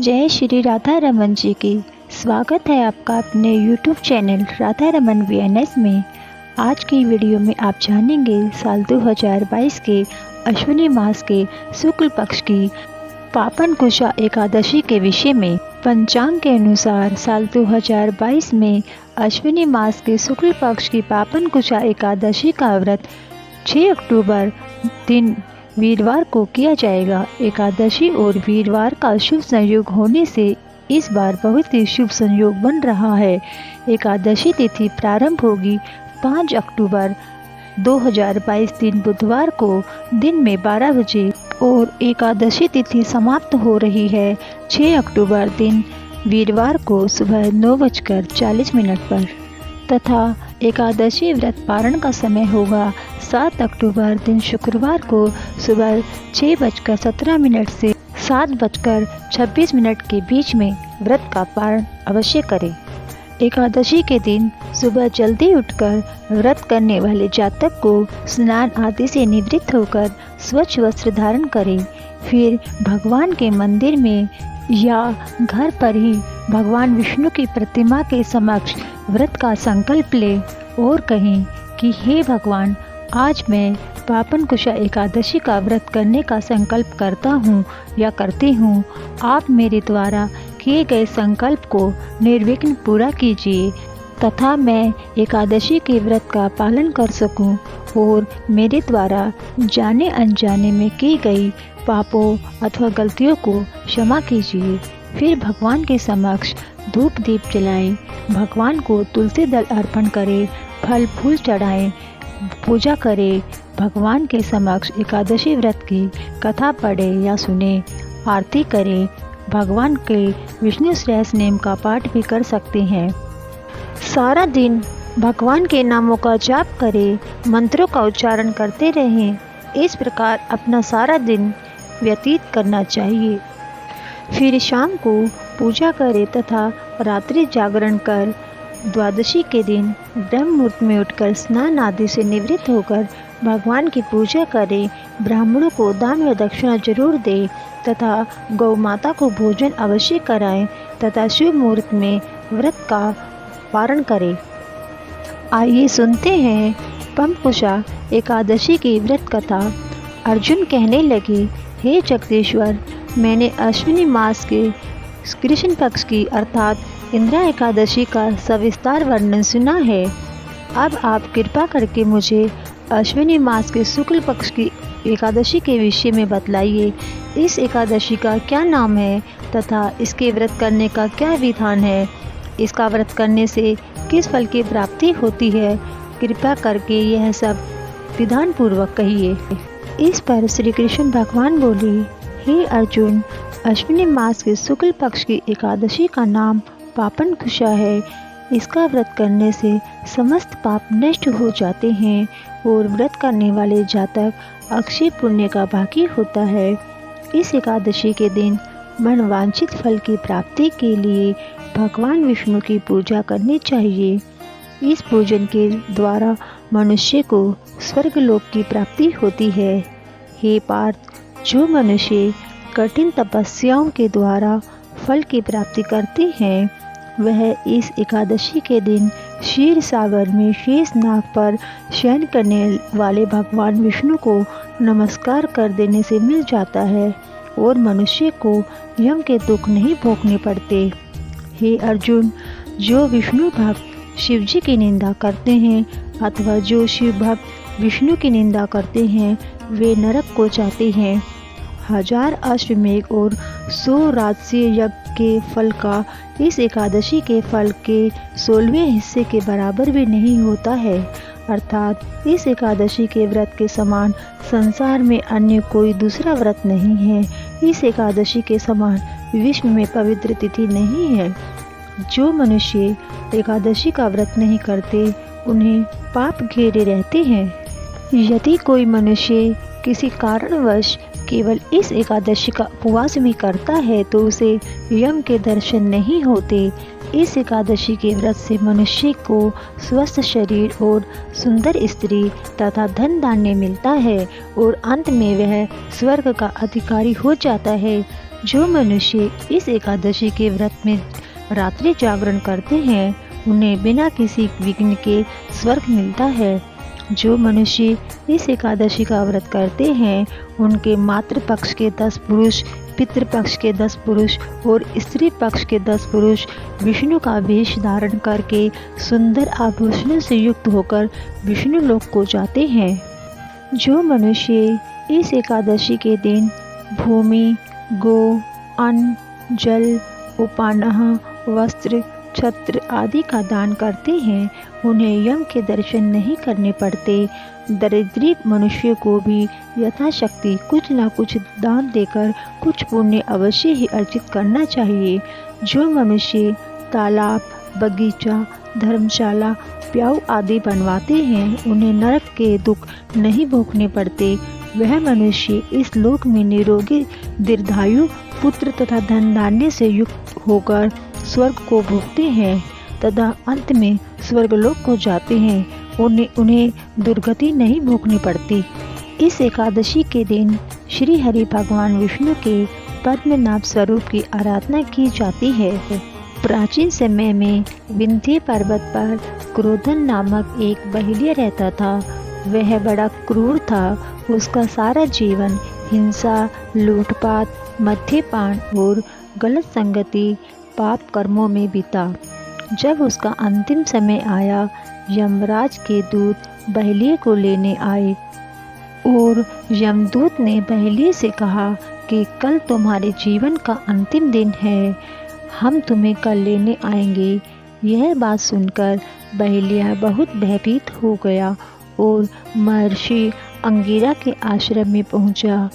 जय श्री राधा रमन जी की। स्वागत है आपका अपने YouTube channel Radha Raman VNS में। आज की वीडियो में आप जानेंगे साल 2022 के अश्विनी मास के शुक्ल पक्ष की पापन कुशा एकादशी के विषय में। पंचांग के अनुसार साल 2022 में अश्विनी मास के शुक्ल पक्ष की पापन कुशा एकादशी का व्रत 6 अक्टूबर दिन वीरवार को किया जाएगा। एकादशी और वीरवार का शुभ संयोग होने से इस बार बहुत ही शुभ संयोग बन रहा है। एकादशी तिथि प्रारंभ होगी 5 अक्टूबर 2022 दिन बुधवार को दिन में 12 बजे और एकादशी तिथि समाप्त हो रही है 6 अक्टूबर दिन वीरवार को सुबह 9:40 पर तथा एकादशी व्रत पारण का समय होगा 7 अक्टूबर दिन शुक्रवार को सुबह 6:17 से 7:26 के बीच में व्रत का पारण अवश्य करें। एकादशी के दिन सुबह जल्दी उठकर व्रत करने वाले जातक को स्नान आदि से निवृत्त होकर स्वच्छ वस्त्र धारण करें। फिर भगवान के मंदिर में या घर पर ही भगवान विष्णु की प्रतिमा के समक्ष व्रत का संकल्प ले और कहें कि हे भगवान, आज मैं पापन कुशा एकादशी का व्रत करने का संकल्प करता हूँ या करती हूँ। आप मेरे द्वारा किए गए संकल्प को निर्विघ्न पूरा कीजिए तथा मैं एकादशी के व्रत का पालन कर सकूं और मेरे द्वारा जाने अनजाने में की गई पापों अथवा गलतियों को क्षमा कीजिए। फिर भगवान के समक्ष धूप दीप जलाएं, भगवान को तुलसी दल अर्पण करें, फल फूल चढ़ाएं, पूजा करें, भगवान के समक्ष एकादशी व्रत की कथा पढ़े या सुने, आरती करें, भगवान के विष्णु सहस्त्र नाम का पाठ भी कर सकते हैं। सारा दिन भगवान के नामों का जाप करें, मंत्रों का उच्चारण करते रहें। इस प्रकार अपना सारा दिन व्यतीत करना चाहिए। फिर शाम को पूजा करें तथा रात्रि जागरण कर द्वादशी के दिन ब्रह्म मुहूर्त में उठकर स्नान आदि से निवृत्त होकर भगवान की पूजा करें। ब्राह्मणों को दान व दक्षिणा जरूर दें तथा गौ माता को भोजन अवश्य कराएं तथा शुभ मुहूर्त में व्रत का पारण करें। आइए सुनते हैं पमकुशा एकादशी की व्रत कथा। अर्जुन कहने लगे, हे जगदीश्वर, मैंने अश्विनी मास के कृष्ण पक्ष की अर्थात इंद्रा एकादशी का सविस्तार वर्णन सुना है। अब आप कृपा करके मुझे अश्विनी मास के शुक्ल पक्ष की एकादशी के विषय में बतलाइए। इस एकादशी का क्या नाम है तथा इसके व्रत करने का क्या विधान है? इसका व्रत करने से किस फल की प्राप्ति होती है? कृपा करके यह सब विधान पूर्वक कहिए। इस पर श्री कृष्ण भगवान बोले, हे अर्जुन, अश्विनी मास के शुक्ल पक्ष की एकादशी का नाम पापन कुशा है। इसका व्रत करने से समस्त पाप नष्ट हो जाते हैं और व्रत करने वाले जातक अक्षय पुण्य का भागी होता है। इस एकादशी के दिन मनवांछित फल की प्राप्ति के लिए भगवान विष्णु की पूजा करनी चाहिए। इस पूजन के द्वारा मनुष्य को स्वर्गलोक की प्राप्ति होती है। हे पार्थ, जो मनुष्य कठिन तपस्याओं के द्वारा फल की प्राप्ति करते हैं, वह इस एकादशी के दिन क्षीर सागर में शेष नाग पर शयन करने वाले भगवान विष्णु को नमस्कार कर देने से मिल जाता है और मनुष्य को यम के दुख नहीं भोगने पड़ते। हे अर्जुन, जो विष्णु भक्त शिव जी की निंदा करते हैं अथवा जो शिव भक्त विष्णु की निंदा करते हैं, वे नरक को जाते हैं। 1000 अश्वमेघ और 100 राजसीय यज्ञ के फल का इस एकादशी के फल के 16वें हिस्से के बराबर भी नहीं होता है। अर्थात इस एकादशी के व्रत के समान संसार में अन्य कोई दूसरा व्रत नहीं है। इस एकादशी के समान विश्व में पवित्र तिथि नहीं है। जो मनुष्य एकादशी का व्रत नहीं करते, उन्हें पाप घेरे रहते हैं। यदि कोई मनुष्य किसी कारणवश केवल इस एकादशी का उपवास भी करता है तो उसे यम के दर्शन नहीं होते। इस एकादशी के व्रत से मनुष्य को स्वस्थ शरीर और सुंदर स्त्री तथा धन धान्य मिलता है और अंत में वह स्वर्ग का अधिकारी हो जाता है। जो मनुष्य इस एकादशी के व्रत में रात्रि जागरण करते हैं उन्हें बिना किसी विघ्न के स्वर्ग मिलता है। जो मनुष्य इस एकादशी का व्रत करते हैं उनके मातृपक्ष के 10 पुरुष, पितृपक्ष के 10 पुरुष और स्त्री पक्ष के 10 पुरुष विष्णु का वेश धारण करके सुंदर आभूषणों से युक्त होकर विष्णु लोक को जाते हैं। जो मनुष्य इस एकादशी के दिन भूमि, गो, अन्न, जल, उपान्ह, वस्त्र, छत्र आदि का दान करते हैं उन्हें यम के दर्शन नहीं करने पड़ते। दरिद्री मनुष्य को भी यथाशक्ति कुछ न कुछ दान देकर कुछ पुण्य अवश्य ही अर्जित करना चाहिए। जो मनुष्य तालाब, बगीचा, धर्मशाला, प्याऊ आदि बनवाते हैं उन्हें नरक के दुख नहीं भोगने पड़ते। वह मनुष्य इस लोक में निरोगी, दीर्घायु, पुत्र तथा धन धान्य से युक्त होकर स्वर्ग को भोगते हैं तथा अंत में स्वर्गलोक को जाते हैं। उन्हें दुर्गति नहीं भोगनी पड़ती। इस एकादशी के दिन श्री हरि भगवान विष्णु के पद्मनाभ स्वरूप की आराधना की जाती है। प्राचीन समय में विंध्य पर्वत पर क्रोधन नामक एक बहेलिया रहता था। वह बड़ा क्रूर था। उसका सारा जीवन हिंसा, लूटपाट, मद्यपान और गलत संगति, पाप कर्मों में बीता। जब उसका अंतिम समय आया, यमराज के दूत बहेलिये को लेने आए और यमदूत ने बहेलिये से कहा कि कल तुम्हारे जीवन का अंतिम दिन है, हम तुम्हें कल लेने आएंगे। यह बात सुनकर बहेलिया बहुत भयभीत हो गया और महर्षि अंगिरा के आश्रम में पहुंचा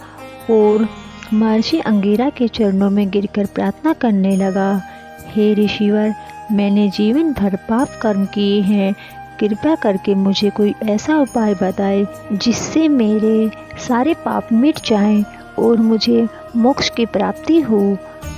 और महर्षि अंगिरा के चरणों में गिरकर प्रार्थना करने लगा। हे ऋषिवर, मैंने जीवन भर पाप कर्म किए हैं, कृपया करके मुझे कोई ऐसा उपाय बताएं जिससे मेरे सारे पाप मिट जाएं और मुझे मोक्ष की प्राप्ति हो।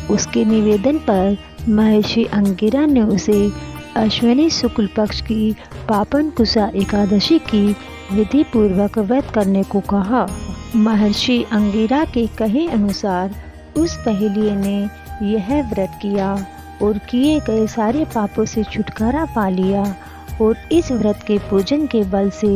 उसके निवेदन पर महर्षि अंगिरा ने उसे अश्विनी शुक्ल पक्ष की पापन कुशा एकादशी की विधि पूर्वक व्रत करने को कहा। महर्षि अंगिरा के कहे अनुसार उस बहेलिये ने यह व्रत किया और किए गए सारे पापों से छुटकारा पा लिया और इस व्रत के पूजन के बल से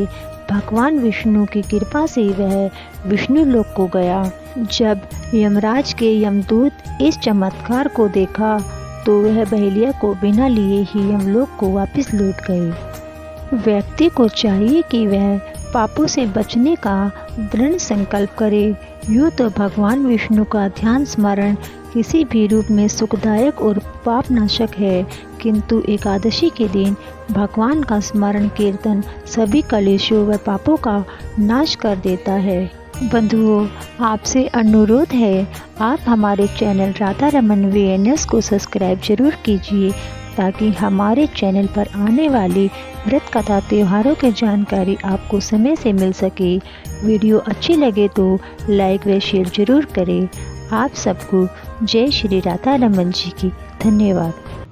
भगवान विष्णु की कृपा से वह विष्णु लोक को गया। जब यमराज के यमदूत इस चमत्कार को देखा तो वह बहेलिया को बिना लिए ही यमलोक को वापस लौट गए। व्यक्ति को चाहिए कि वह पापों से बचने का दृढ़ संकल्प करे। यूँ तो भगवान विष्णु का ध्यान स्मरण किसी भी रूप में सुखदायक और पापनाशक है, किंतु एकादशी के दिन भगवान का स्मरण कीर्तन सभी कलेशों व पापों का नाश कर देता है। बंधुओं, आपसे अनुरोध है, आप हमारे चैनल राधा रमन VNS को सब्सक्राइब जरूर कीजिए ताकि हमारे चैनल पर आने वाली व्रत कथा त्योहारों की जानकारी आपको समय से मिल सके। वीडियो अच्छी लगे तो लाइक व शेयर जरूर करें। आप सबको जय श्री राधा रमन जी की धन्यवाद।